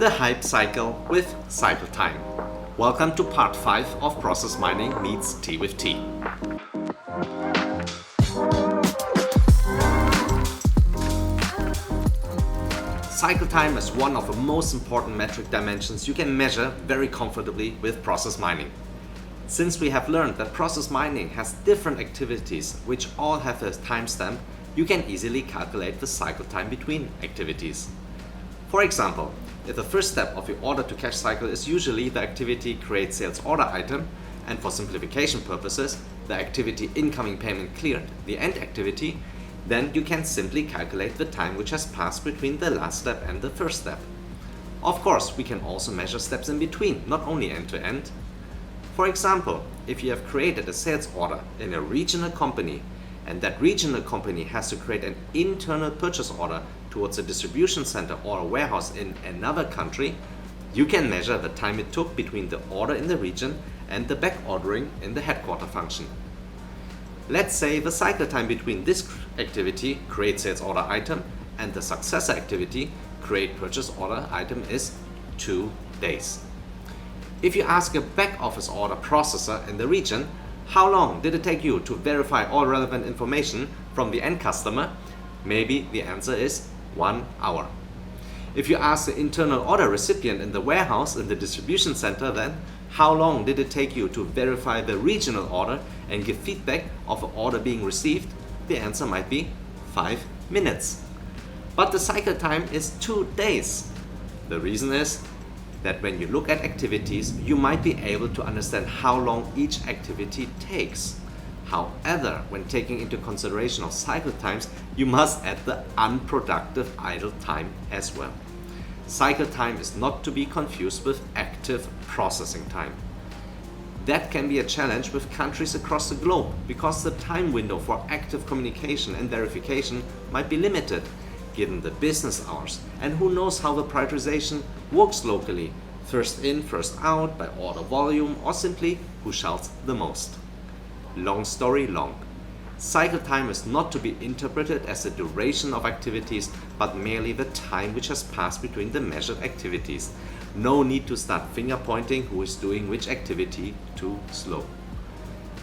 The Hype Cycle with Cycle Time. Welcome to part 5 of Process Mining meets Tea with T. Cycle time is one of the most important metric dimensions you can measure very comfortably with process mining. Since we have learned that process mining has different activities which all have a timestamp, you can easily calculate the cycle time between activities. For example, if the first step of your order to cash cycle is usually the activity create sales order item, and for simplification purposes, the activity incoming payment cleared, the end activity, then you can simply calculate the time which has passed between the last step and the first step. Of course, we can also measure steps in between, not only end to end. For example, if you have created a sales order in a regional company and that regional company has to create an internal purchase order towards a distribution center or a warehouse in another country, you can measure the time it took between the order in the region and the back ordering in the headquarter function. Let's say the cycle time between this activity, create sales order item, and the successor activity, create purchase order item, is 2 days. If you ask a back office order processor in the region, how long did it take you to verify all relevant information from the end customer? Maybe the answer is 1 hour. If you ask the internal order recipient in the warehouse in the distribution center, then how long did it take you to verify the regional order and give feedback of the order being received? The answer might be 5 minutes. But the cycle time is 2 days. The reason is that when you look at activities, you might be able to understand how long each activity takes. However, when taking into consideration of cycle times, you must add the unproductive idle time as well. Cycle time is not to be confused with active processing time. That can be a challenge with countries across the globe because the time window for active communication and verification might be limited given the business hours, and who knows how the prioritization works locally, first in, first out, by order volume, or simply who shouts the most. Long story long. Cycle time is not to be interpreted as the duration of activities, but merely the time which has passed between the measured activities. No need to start finger pointing who is doing which activity too slow.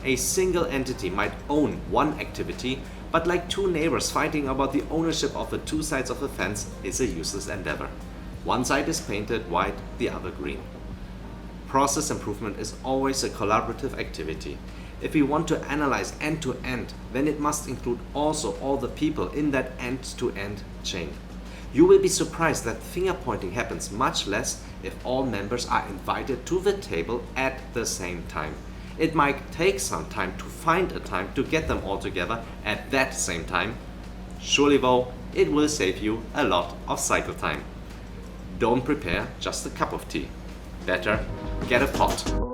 A single entity might own one activity, but like two neighbors fighting about the ownership of the two sides of the fence is a useless endeavor. One side is painted white, the other green. Process improvement is always a collaborative activity. If we want to analyze end to end, then it must include also all the people in that end to end chain. You will be surprised that finger pointing happens much less if all members are invited to the table at the same time. It might take some time to find a time to get them all together at that same time. Surely though, it will save you a lot of cycle time. Don't prepare just a cup of tea. Better get a pot.